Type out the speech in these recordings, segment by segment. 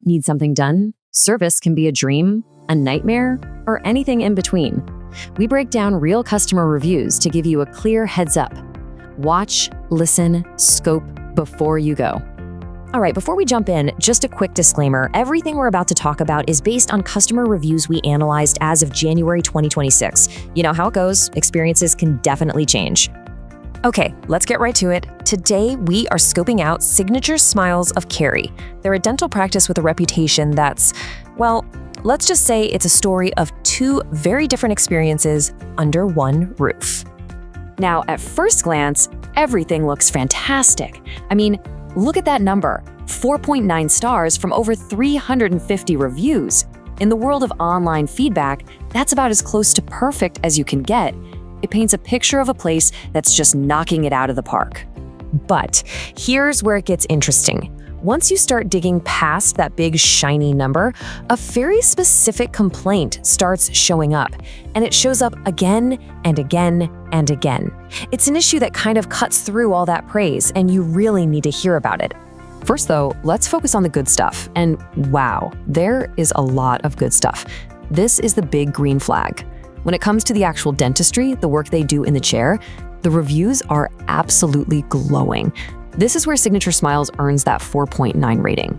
Need something done? Service can be a dream, a nightmare, or anything in between. We break down real customer reviews to give you a clear heads up. Watch, listen, scope before you go. All right, before we jump in, just a quick disclaimer. Everything we're about to talk about is based on customer reviews we analyzed as of January 2026. You know how it goes. Experiences can definitely change. Okay, let's get right to it. Today, we are scoping out Signature Smiles of Cary. They're a dental practice with a reputation that's, well, let's just say it's a story of two very different experiences under one roof. Now, at first glance, everything looks fantastic. I mean, look at that number, 4.9 stars from over 350 reviews. In the world of online feedback, that's about as close to perfect as you can get. It paints a picture of a place that's just knocking it out of the park. But here's where it gets interesting. Once you start digging past that big shiny number, a very specific complaint starts showing up, and it shows up again and again and again. It's an issue that kind of cuts through all that praise, and you really need to hear about it. First though, let's focus on the good stuff. And wow, there is a lot of good stuff. This is the big green flag. When it comes to the actual dentistry, the work they do in the chair, the reviews are absolutely glowing. This is where Signature Smiles earns that 4.9 rating.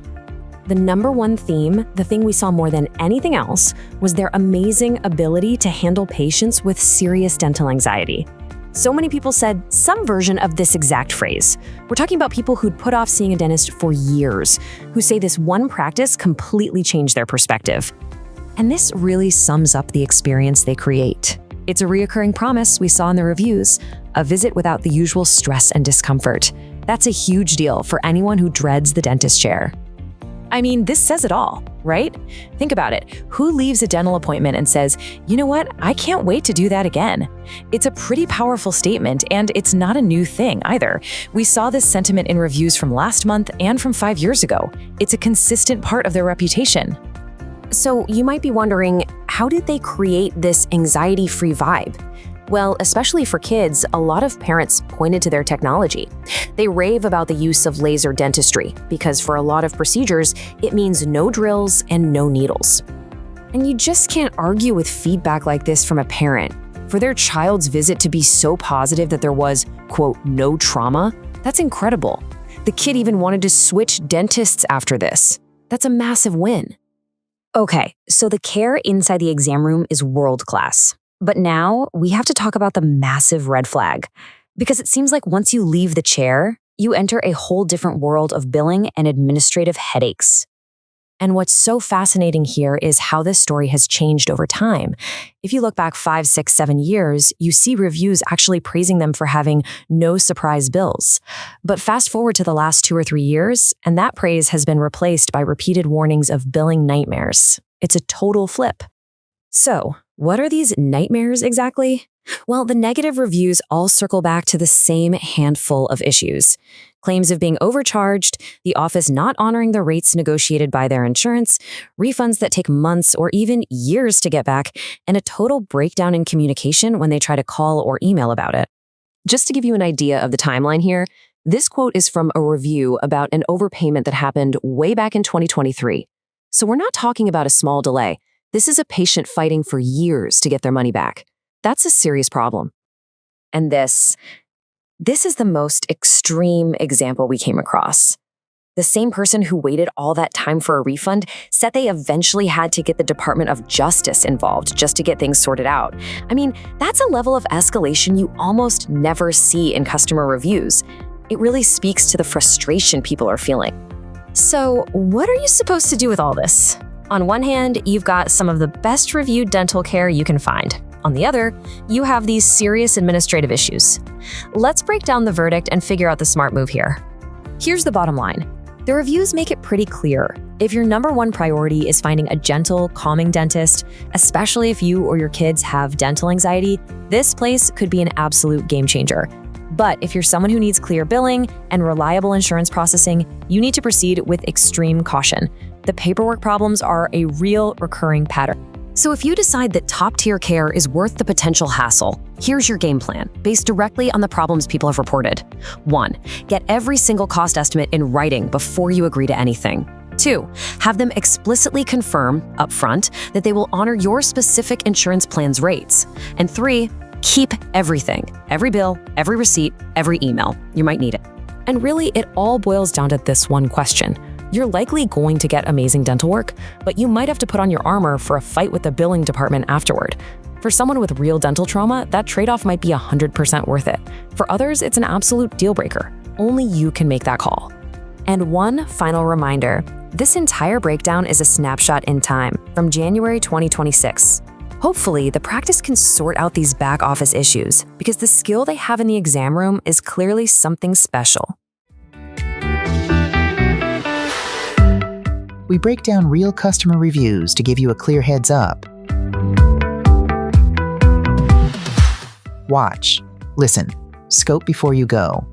The number one theme, the thing we saw more than anything else, was their amazing ability to handle patients with serious dental anxiety. So many people said some version of this exact phrase. We're talking about people who'd put off seeing a dentist for years, who say this one practice completely changed their perspective. And this really sums up the experience they create. It's a reoccurring promise we saw in the reviews, a visit without the usual stress and discomfort. That's a huge deal for anyone who dreads the dentist chair. I mean, this says it all, right? Think about it. Who leaves a dental appointment and says, you know what, I can't wait to do that again? It's a pretty powerful statement, and it's not a new thing either. We saw this sentiment in reviews from last month and from 5 years ago. It's a consistent part of their reputation. So you might be wondering, how did they create this anxiety-free vibe? Well, especially for kids, a lot of parents pointed to their technology. They rave about the use of laser dentistry because for a lot of procedures, it means no drills and no needles. And you just can't argue with feedback like this from a parent. For their child's visit to be so positive that there was, quote, no trauma, that's incredible. The kid even wanted to switch dentists after this. That's a massive win. Okay, so the care inside the exam room is world-class. But now we have to talk about the massive red flag, because it seems like once you leave the chair, you enter a whole different world of billing and administrative headaches. And what's so fascinating here is how this story has changed over time. If you look back 5, 6, 7 years, you see reviews actually praising them for having no surprise bills. But fast forward to the last 2 or 3 years, and that praise has been replaced by repeated warnings of billing nightmares. It's a total flip. So, what are these nightmares exactly? Well, the negative reviews all circle back to the same handful of issues. Claims of being overcharged, the office not honoring the rates negotiated by their insurance, refunds that take months or even years to get back, and a total breakdown in communication when they try to call or email about it. Just to give you an idea of the timeline here, this quote is from a review about an overpayment that happened way back in 2023. So we're not talking about a small delay. This is a patient fighting for years to get their money back. That's a serious problem. And this is the most extreme example we came across. The same person who waited all that time for a refund said they eventually had to get the Department of Justice involved just to get things sorted out. I mean, that's a level of escalation you almost never see in customer reviews. It really speaks to the frustration people are feeling. So, what are you supposed to do with all this? On one hand, you've got some of the best reviewed dental care you can find. On the other, you have these serious administrative issues. Let's break down the verdict and figure out the smart move here. Here's the bottom line. The reviews make it pretty clear. If your number one priority is finding a gentle, calming dentist, especially if you or your kids have dental anxiety, this place could be an absolute game changer. But if you're someone who needs clear billing and reliable insurance processing, you need to proceed with extreme caution. The paperwork problems are a real recurring pattern. So if you decide that top-tier care is worth the potential hassle, here's your game plan, based directly on the problems people have reported. 1. Get every single cost estimate in writing before you agree to anything. 2, have them explicitly confirm upfront that they will honor your specific insurance plan's rates. And 3, keep everything, every bill, every receipt, every email. You might need it. And really, it all boils down to this one question. You're likely going to get amazing dental work, but you might have to put on your armor for a fight with the billing department afterward. For someone with real dental trauma, that trade-off might be 100% worth it. For others, it's an absolute deal breaker. Only you can make that call. And one final reminder, this entire breakdown is a snapshot in time from January 2026. Hopefully, the practice can sort out these back office issues because the skill they have in the exam room is clearly something special. We break down real customer reviews to give you a clear heads up. Watch, listen, scope before you go.